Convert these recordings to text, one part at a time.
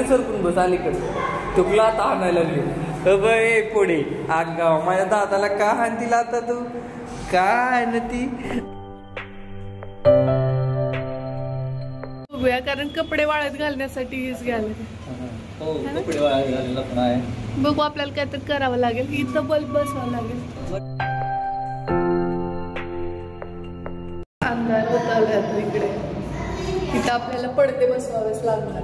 सरकून बस अलीकडे तुला आता आणायला लागली पुढे आगाव माझ्या दादाला का हाणतील आता तू का आणती कारण कपडे वाळत घालण्यासाठी हेच घ्यायला कपडे वाळत घालायला पण आहे बघू आपल्याला काय तर करावं लागेल इथं बल्ब बसवावं लागेल अंधार होत आला इकडे इथं आपल्याला पडदे बसवावेच लागणार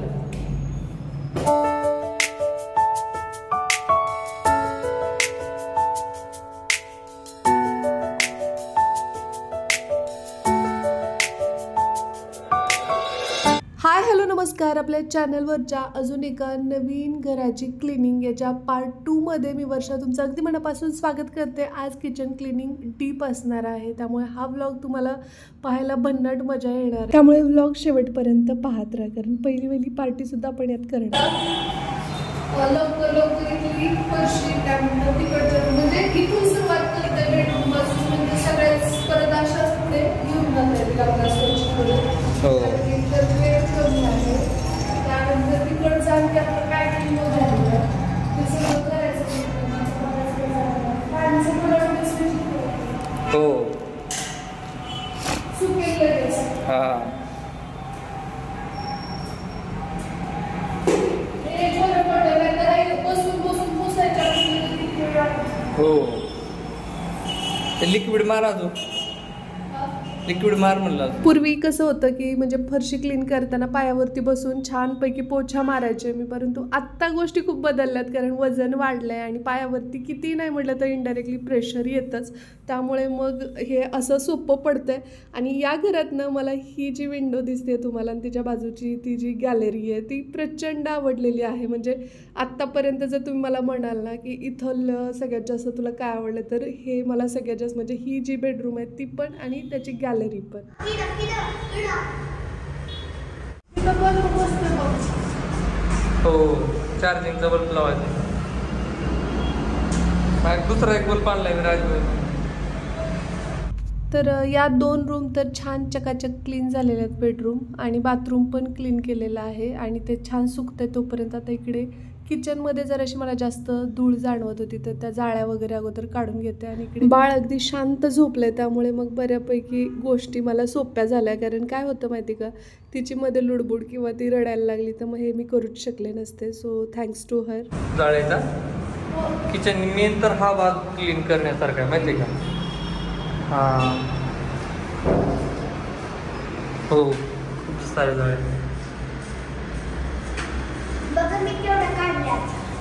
हाय हॅलो नमस्कार आपल्या चॅनलवरच्या अजून एका नवीन घराची क्लिनिंग याच्या पार्ट 2 मध्ये मी वर्षा तुमचं अगदी मनापासून स्वागत करते। आज किचन क्लिनिंग डीप असणार आहे त्यामुळे हा व्लॉग तुम्हाला पाहायला भन्नाट मजा येणार आहे त्यामुळे व्लॉग शेवटपर्यंत पाहत राहा कारण पहिली पार्टी सुद्धा आपण यात करणार म्हणजे इथून सुरुवात करते बेडरूम पासून म्हणजे सगळ्याच परत अशाच पुढे घेऊन जातात त्यानंतर तिकडचं आणखी आपलं पॅकिंग वगैरे ते सगळं करायचं हो सुकेल लगेच एक बरं पडलं नाही तर बसून बसून पुसायच्या हो लिक्विड मारा तू लिक्विड मार म्हणलं पूर्वी कसं होतं की म्हणजे फरशी क्लीन करताना पायावरती बसून छानपैकी पोछा मारायचे मी परंतु आत्ता गोष्टी खूप बदलल्यात कारण वजन वाढलंय आणि पायावरती किती नाही म्हटलं तर इनडायरेक्टली प्रेशर येतच त्यामुळे मग हे असं सोपं पडतंय आणि या घरातनं मला ही जी विंडो दिसते तुम्हाला आणि तिच्या बाजूची ती जी गॅलरी आहे ती प्रचंड आवडलेली आहे म्हणजे आत्तापर्यंत जर तुम्ही मला म्हणाल ना की इथलं सगळ्यात जास्त तुला काय आवडलं तर हे मला सगळ्यात जास्त म्हणजे ही जी बेडरूम आहे ती पण आणि त्याची गॅलरी पण हो चार्जिंगचा बल्ब लावायचा दुसरा एक बल्ब आणलाय मी राजभर तर या 2 रूम तर छान चकाचक क्लीन झालेले आहेत बेडरूम आणि बाथरूम पण क्लीन केलेलं आहे आणि ते छान सुकतंय तोपर्यंत आता इकडे किचनमध्ये जराशी मला जास्त धूळ जाणवत होती तर त्या जाळ्या वगैरे अगोदर काढून घेते आणि इकडे बाळ अगदी शांत झोपलंय त्यामुळे मग बऱ्यापैकी गोष्टी मला सोप्या झाल्या कारण काय होतं माहिती का तिची मध्ये लुडबुड किंवा ती रडायला लागली तर मग हे मी करूच शकले नसते सो थँक्स टू हर जाळ्याचा किचन मेन तर हा भाग क्लीन करण्यासारखा माहिती का हां हो खूप सारे जाळे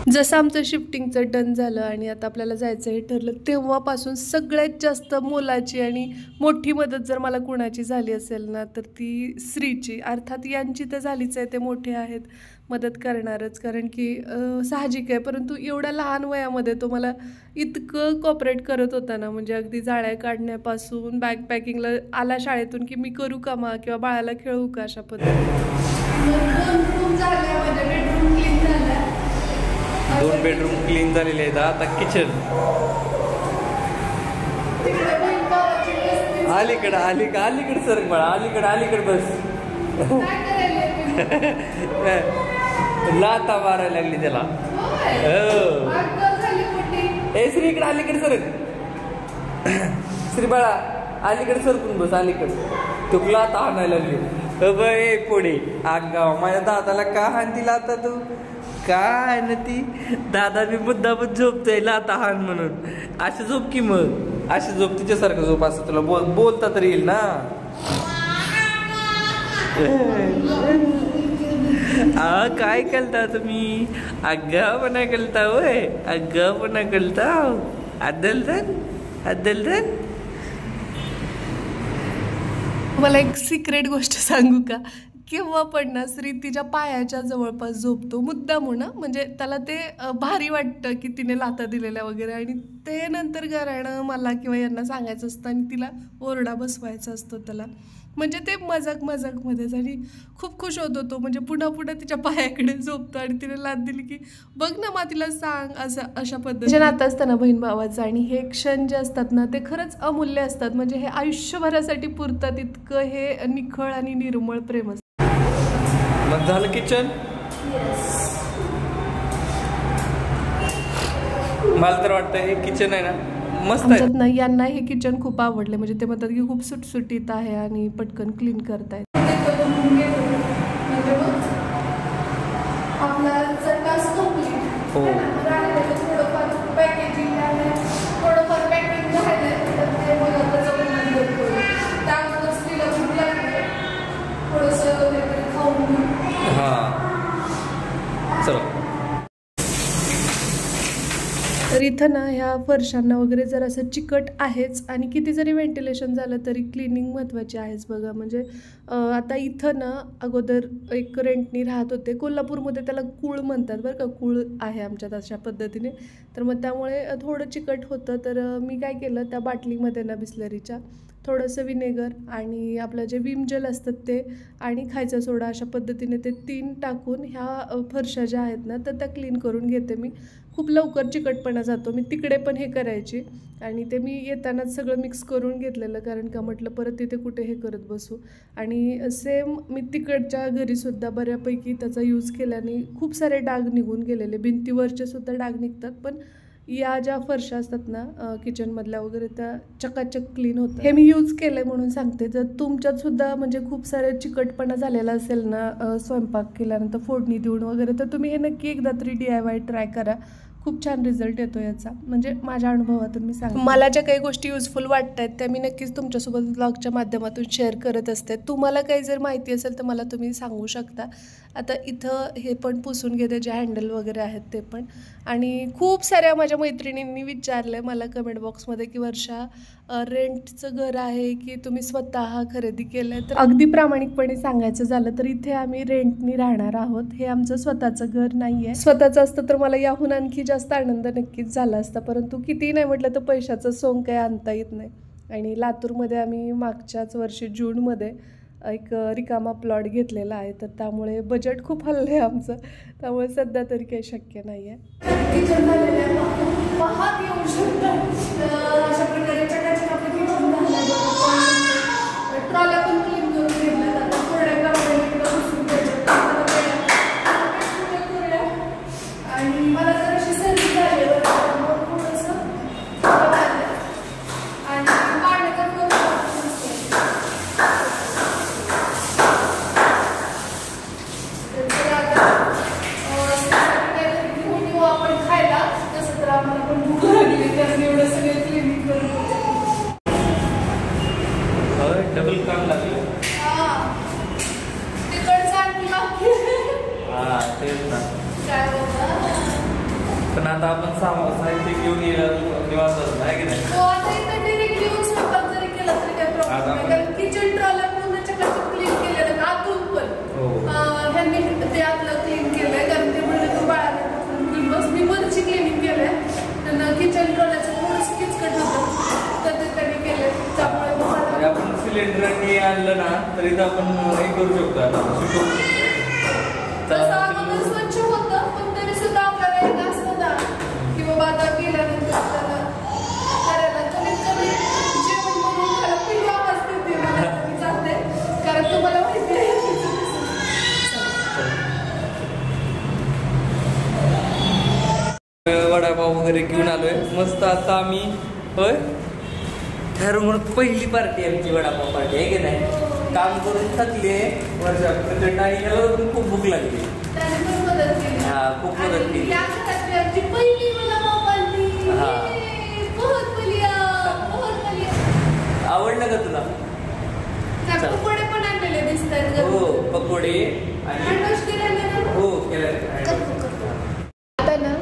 जसं आमचं शिफ्टिंगचं डन झालं आणि आता आपल्याला जायचं हे ठरलं तेव्हापासून सगळ्यात जास्त मोलाची आणि मोठी मदत जर मला कुणाची झाली असेल ना तर ती श्रीची अर्थात यांची तर झालीच आहे ते मोठे आहेत मदत करणारच कारण की साहजिक आहे परंतु एवढ्या लहान वयामध्ये तो मला इतकं कॉपरेट करत होता ना म्हणजे अगदी जाळ्या काढण्यापासून बॅग पॅकिंगला आला शाळेतून की मी करू का मा किंवा बाळाला खेळू का अशा पद्धतीने 2 बेडरूम क्लीन झालेले आहेत आता किचन अलीकडे सर बाळा अलीकडे बस लाता मारायला लागली त्याला ए श्री इकडे अलीकडे सर श्री बाळा अलीकडे सरकून बस अलीकडे तुला आता आणायला लागली पुढे आगाव माझ्या दादाला का हाणतील आता तू का आणती दादा मी मुद्दामच झोपतोय लाता हाण म्हणून अशी झोप की मग अशी झोप तिच्यासारखं झोप असं तुला बोलता तरी येईल ना काय करता तुम्ही आगावपणा करता होय आगावपणा करता अद्दलधन मला एक सिक्रेट गोष्ट सांगू का केव्हा पण ना श्री तिच्या पायाच्या जवळपास झोपतो मुद्दाम ना म्हणजे त्याला ते भारी वाटतं की तिने लाथा दिलेल्या वगैरे आणि ते नंतर घराणं मला किंवा यांना सांगायचं असतं आणि तिला ओरडा बसवायचा असतो त्याला म्हणजे ते मजाकमध्येच आणि खूप खुश होतो तो म्हणजे पुन्हा तिच्या पायाकडे झोपतो आणि तिने लाथ दिली की बघ ना मा तिला सांग असं अशा पद्धतीने नातं असतं ना बहीण भावाचं आणि हे क्षण जे असतात ना ते खरंच अमूल्य असतात म्हणजे हे आयुष्यभरासाठी पुरतात इतकं हे निखळ आणि निर्मळ प्रेम असतं. मग झालं किचन मला तर वाटतं हे किचन आहे ना मस्त आहे. आमच्यात ना यांना हे किचन खूप आवडले, म्हणजे ते म्हणतात की खूप सुटसुटीत आहे आणि पटकन क्लीन करतायत. आपला टास्क कंप्लीट. हो. थोडंफार पॅकेजिंग आहे, थोडंफार पॅकिंग झालंय, तर ते मला त्यानंतर स्त्रीला भूक लागली, थोडंसं वगैरे खाऊन. हां चला. तर इथं ना ह्या फरशांना वगैरे जर असं चिकट आहेच, आणि किती जरी व्हेंटिलेशन झालं तरी क्लिनिंग महत्त्वाची आहेच बघा. म्हणजे आता इथं ना अगोदर एक रेंटनी राहत होते, कोल्हापूरमध्ये त्याला कूळ म्हणतात बरं का, कूळ आहे आमच्यात अशा पद्धतीने. तर मग त्यामुळे थोडं चिकट होतं, तर मी काय केलं, त्या बाटलीमध्ये ना बिस्लरीच्या थोडंसं विनेगर आणि आपलं जे विम जेल असतात ते आणि खायचा सोडा, अशा पद्धतीने ते 3 टाकून ह्या फरशा ज्या आहेत ना तर त्या क्लीन करून घेते मी. खूप लवकर चिकटपणा जातो. मी तिकडे पण हे करायची आणि ते मी येतानाच सगळं मिक्स करून घेतलेलं, कारण का म्हटलं परत तिथे कुठे हे करत बसू. आणि सेम मी तिकडच्या घरीसुद्धा बऱ्यापैकी त्याचा यूज केल्याने खूप सारे डाग निघून गेलेले, भिंतीवरचे सुद्धा डाग निघतात, पण या ज्या फरशा असतात ना किचनमधल्या वगैरे त्या चकाचक क्लीन होतात. हे मी यूज केलं म्हणून सांगते. जर तुमच्यात सुद्धा म्हणजे खूप सारे चिकटपणा झालेला असेल ना स्वयंपाक केल्यानंतर फोडणी देऊन वगैरे, तर तुम्ही हे नक्की एकदा तरी DIY ट्राय करा. खूप छान रिझल्ट येतो याचा, म्हणजे माझ्या अनुभवातून मी सांगते. मला ज्या काही गोष्टी युजफुल वाटत आहेत त्या मी नक्कीच तुमच्यासोबत ब्लॉगच्या माध्यमातून शेअर करत असते. तुम्हाला काही जर माहिती असेल तर मला तुम्ही सांगू शकता. आता इथं हे पण पुसून घेते, जे हँडल वगैरे आहेत ते पण. आणि खूप साऱ्या माझ्या मैत्रिणींनी विचारलं आहे मला कमेंट बॉक्समध्ये की वर्षा, रेंटचं घर आहे की तुम्ही स्वतः खरेदी केलं आहे? तर अगदी प्रामाणिकपणे सांगायचं झालं तर इथे आम्ही रेंटनी राहणार आहोत. हे आमचं स्वतःचं घर नाही आहे. स्वतःचं असतं तर मला याहून आणखी जास्त आनंद नक्कीच झाला असता, परंतु कितीही नाही म्हटलं तर पैशाचं सोंग काही आणता येत नाही. आणि लातूरमध्ये आम्ही मागच्याच वर्षी जूनमध्ये एक रिकामा प्लॉट घेतलेला आहे, तर त्यामुळे बजेट खूप हल्लं आहे आमचं, त्यामुळे सध्या तरी काही शक्य नाही आहे. किचन झालेलं आहे, पाहत येऊ शकतं अशा प्रकारे चकाचक आपलं किचन झालं आहे. ट्रॉल्या पण क्लीन करून घेतल्या जातात, थोड्या आणि मला जर अशी सर्दी झाली थोडंसं आणि पाण्याचा आपण खायला तसं तर आम्हाला पण भूक लागली, कारण एवढं सगळं क्लिनिंग करून डबल काम लागलं. तिकडचं आणखी बाकी. तेच ना. काय होतं पण आता आपण साहित्य घेऊन येणार निवास आहे की नाही? हो, आता इथं डिरेक्टली येऊन स्वयंपाक जरी केला तरी काही प्रॉब्लेम नाही, कारण किचन ट्रॉला पूर्ण चकाचक क्लीन केलेलं आतून पण. ह्यांनी ते आतलं क्लीन केलंय, कारण ते म्हणजे तो बाळाला बस मी वरची क्लिनिंग केलंय, त्यांना किचन ट्रॉलाचं थोडंसं किचकट होतं तर ते त्यांनी केलंय. त्यामुळे आपण सिलेंडरनी आणलं ना तरी तर आपण हे करू शकतो. आता स्वच्छ होतं, पण तरी सुद्धा आपल्याला एक असतं ना की बाबा आता गेल्यानंतर आपल्याला करायला कमीत कमी जेवण बनवून खायला पहिली आवाज देते मला मी जाते, कारण तुम्हाला माहिती आहे. वडापाव वगैरे घेऊन आलोय मस्त. आता आम्ही होय ठरवून पहिली पार्टी आमची वडापाव पार्टी आहे की नाही. काम करून थकले वर्षा, याला पण खूप भूक लागली. हा खूप मदत केली. आवडलं का तुला? पकोडे पण आणलेले दिसतात. हो पकोडे हो केलं. आता ना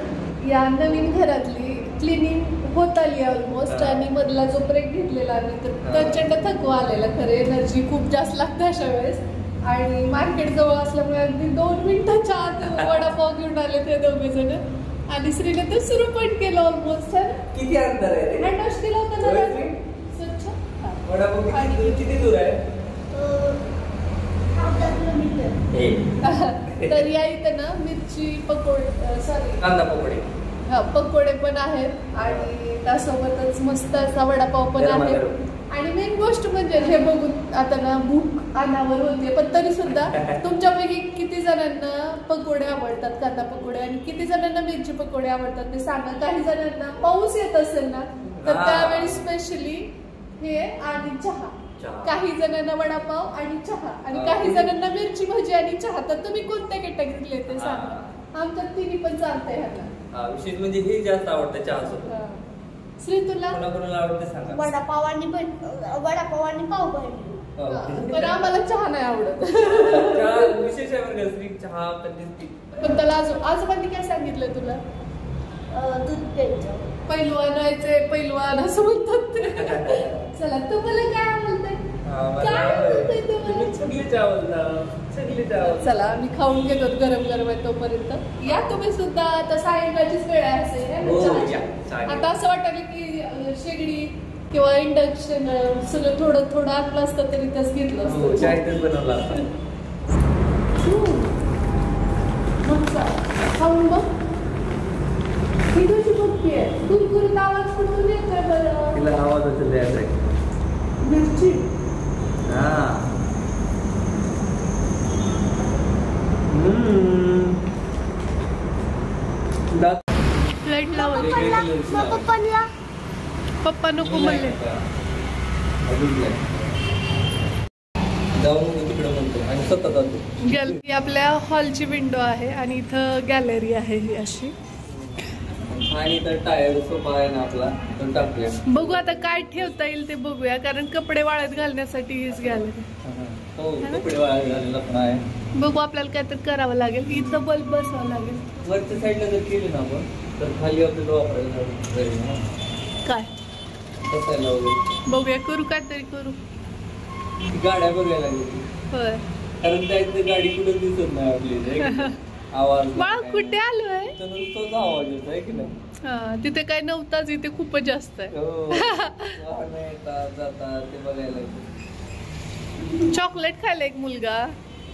या नवीन घरातली क्लिनिंग होत आली ऑलमोस्ट, आणि मधला जो ब्रेक घेतलेला आम्ही तर प्रचंड थकवा आलेला. खरं एनर्जी खूप जास्त लागते अशा वेळेस, आणि मार्केट जवळ असल्यामुळे अगदी 2 मिनिटाच्या आत वडापाव घेऊन आले ते दोघे जण, आणि श्रीने तर सुरू पण केलं ऑलमोस्ट. किती अंतर आहे? हँडवॉश केला होता ना स्वच्छ. वडापाव किती दूर आहे? तर या इथं ना मिरची पकोडे, सॉरी कांदा पकोडे, पकोडे पण आहेत, आणि त्यासोबतच मस्त असा वडापाव पण आहे. आणि मेन गोष्ट म्हणजे हे बघून आता ना भूक अनावर होते, पण तरी सुद्धा तुमच्यापैकी किती जणांना पकोडे आवडतात, कांदा पकोडे, आणि किती जणांना मिरची पकोडे आवडतात ते सांगा. काही जणांना पाऊस येत असेल ना तर त्यावेळी स्पेशली हे आणि चहा, काही जणांना वडापाव आणि चहा, आणि काही जणांना मिरची भजी आणि चहा. तर तुम्ही कोणत्या कॅटेगरीतले ते सांगा. आमच्यात तिन्ही पण चालतंय ह्याला. विशेष म्हणजे हे जास्त आवडतं चहा सोबत. श्री तुला कोणाला आवडते सांगा. वडापाव आणि पावभाजी. पण आम्हाला चहा नाही आवडत. विशेष आहे बरं श्री चहा. पण त्याला आजोबांनी काय सांगितलं तुला? दूध प्यायचं. पैलवान व्हायचे, पैलवान असं म्हणतात ते. चला तुम्हाला काय आवडतंय? चला मी खाऊन घेतो, गरम गरम आहे तोपर्यंत. या तुम्ही सुद्धा. आता सायंकाळचीच वेळ आहे. आता असं वाटलं की शेगडी किंवा इंडक्शन सगळं थोडं थोडं आपलं असतं तरी त्याच घेतलं असतं. खाऊन बघ. ही कशी बघती आहे? कुरकुरीत आवाज कुठून येतोय बरं? तिला आवाज असेल द्यायचा. मिरची. लाईट लावत. पप्पा नको म्हणले. गॅलरी आपल्या हॉलची विंडो आहे आणि इथं गॅलरी आहे ही अशी. आणि तर टायर सोफा आहे ना आपला, तो टाकूया. बघू आता काय ठेवता येईल ते बघूया, कारण कपडे वाळत घालण्यासाठी हीच गॅलरी. हो, कपडे वाळत घालायला पण आहे. बघू आपल्याला काहीतरी करावं लागेल. इथं बल्ब बसवावं लागेल. वरच्या साईडला जर केली ना आपण तर खाली आपल्याला वापरायला काय बसायला वगैरे. बघूया, करू काहीतरी करू. गाड्या बघायला लागेल. होय, कारण त्याची गाडी कुठे दिसत नाही आपली. आवाज बाळ कुठे आलोय? तोच आवाज येत आहे की नाही. हा, तिथे काय नव्हताच, इथे खूपच जास्त आहे. जातात ते बघायला. चॉकलेट खायला एक मुलगा.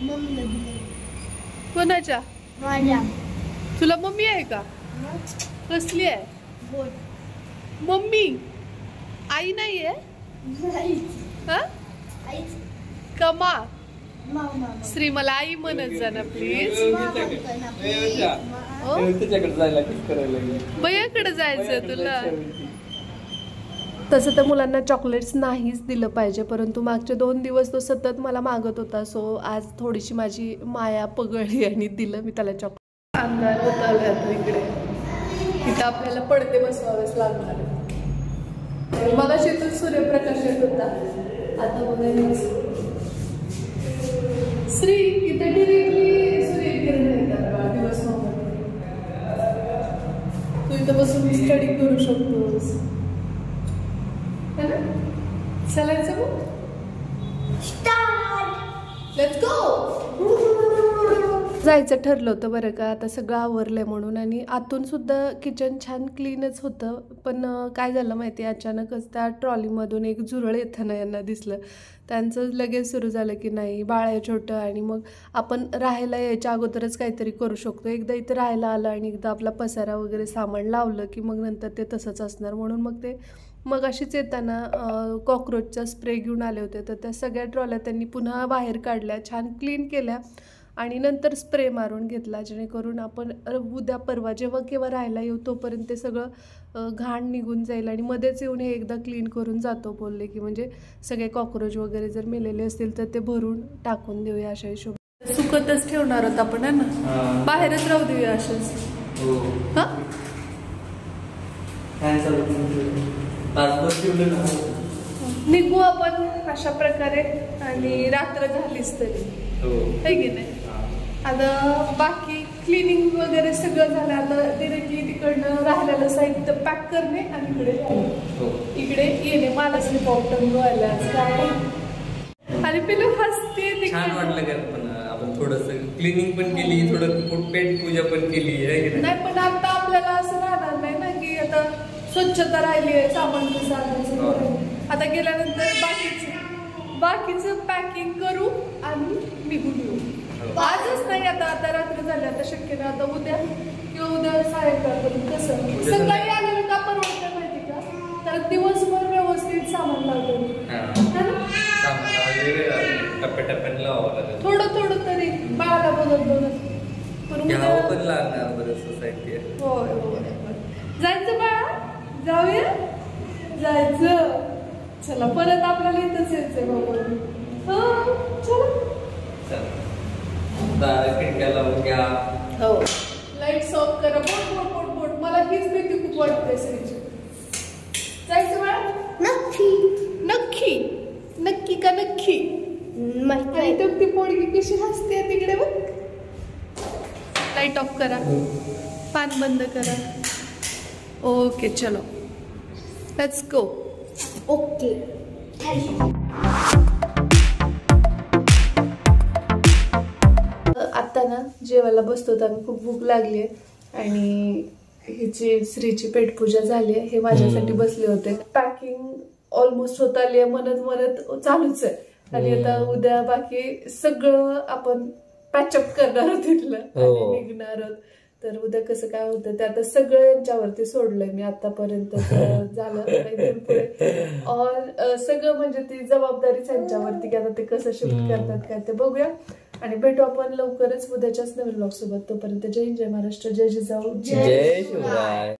मम्मी. कोणाच्या? माझ्या. तुला मम्मी आहे का? कसली आहे? बोल. मम्मी आई नाहीये? हा? कमा. श्री मला आई म्हणत जा ना प्लीज. बयाकडे जायचं तुला. तसं तर मुलांना चॉकलेट्स नाहीच दिलं पाहिजे, परंतु मागचे 2 दिवस तो सतत मला मागत होता. सो आज थोडीशी माझी माया पगळली आणि दिलं मी त्याला चॉकलेट. अंधार होत आला इकडे. इथं आपल्याला पडदे बसवावेच लागणार. मला शेतून सूर्यप्रकाश येत होता. आता बघा श्री इथे डिरेक्टली सूर्यकिरण येतात दिवसभर. तू इथं बसून स्टडी करू शकतोस. चालायचं मग. Let's go. जायचं ठरलं होतं बरं का. आता सगळं आवरलंय म्हणून, आणि आतून सुद्धा किचन छान क्लीनच होतं. पण काय झालं माहिती आहे, अचानकच त्या ट्रॉलीमधून एक झुरळ येताना यांना दिसलं. त्यांचं लगेच सुरू झालं की नाही बाळ आहे छोटं, आणि मग आपण राहायला यायच्या अगोदरच काहीतरी करू शकतो. एकदा इथं राहायला आलं आणि एकदा आपला पसारा वगैरे सामान लावलं की मग नंतर ते तसंच असणार. म्हणून मग ते मग अशीच येताना कॉक्रोचचा स्प्रे घेऊन आले होते. तर त्या सगळ्या ट्रॉल्या त्यांनी पुन्हा बाहेर काढल्या, छान क्लीन केल्या आणि नंतर स्प्रे मारून घेतला, जेणेकरून आपण उद्या परवा जेव्हा केव्हा राहायला येऊ तोपर्यंत ते सगळं घाण निघून जाईल. आणि मध्येच येऊन हे एकदा क्लीन करून जातो बोलले की म्हणजे सगळे कॉक्रोच वगैरे जर मेलेले असतील तर ते भरून टाकून देऊया अशा हिशोब. सुकतच ठेवणार होत आपण आहे ना, बाहेरच राहू देऊया अशाच. हा निघू आपण अशा प्रकारे. आणि रात्र झालीच तरी आहे की नाही. आता बाकी क्लिनिंग वगैरे सगळं झालं. आता डिरेक्टली तिकडनं राहिलेलं साहित्य पॅक करणे आणि इकडे येणे. मालाच नाही पावटन गोवायला काय. आणि पिलू हसते. छान वाटलं का पण आपण थोडस क्लिनिंग पण केली, थोडं पेट पूजा पण केली नाही. पण आता आपल्याला असं राहणार नाही ना की आता स्वच्छता राहिली आहे, सामान कसं. आता गेल्यानंतर बाकीचं पॅकिंग करू आणि निघून येऊ. आजच नाही, आता रात्र झाली. आता शक्य नाही. आता उद्या किंवा उद्या सायंकाळपर्यंत कसं सकाळी आलेलं का परवडतं माहिती का. तर दिवसभर व्यवस्थित सामान लावतो. टप्प्याटप्प्याने लावावं लागेल. थोडं थोडं तरी बाळाला बघत बघत. पण घ्यावं पण लागणार बरं सोसायटी. होय होय. जायचं बाळा, जाऊया, जायचं. चला परत आपल्याला इथंच यायचंय बाबा. हो चला. दार खिडक्या लावून घ्या. हो. लाईट्स ऑफ करा. बोट बोट बोट बोट. मला हीच भीती खूप वाटते श्रीची. जायचं बाळा? नक्की. नक्की नक्की का नक्की? आणि तर ती पोळगी कशी हसते तिकडे बघ. लाईट ऑफ करा, पान बंद करा. ओके चलो लेट्स गो. ओके. आता ना जेवायला बसतो तर खूप भूक लागली आहे आणि हिची श्रीची पेटपूजा झाली आहे. हे माझ्यासाठी बसले होते. पॅकिंग ऑलमोस्ट होत आली आहे. म्हणत चालूच आहे. आणि आता उद्या बाकी सगळं आपण पॅचअप करणार आहोत तिथलं आणि निघणार आहोत. तर उद्या कसं काय होतं ते आता सगळं यांच्यावरती सोडलंय मी आतापर्यंत झालं इथून पुढे ऑल सगळं म्हणजे ती जबाबदारीच यांच्यावरती की आता ते कसं शिफ्ट करतात काय ते बघूया. आणि भेटू आपण लवकरच उद्याच्याच नवीन ब्लॉग सोबत. तोपर्यंत जय हिंद, जय महाराष्ट्र, जय जिजाऊ, जय शिवराय.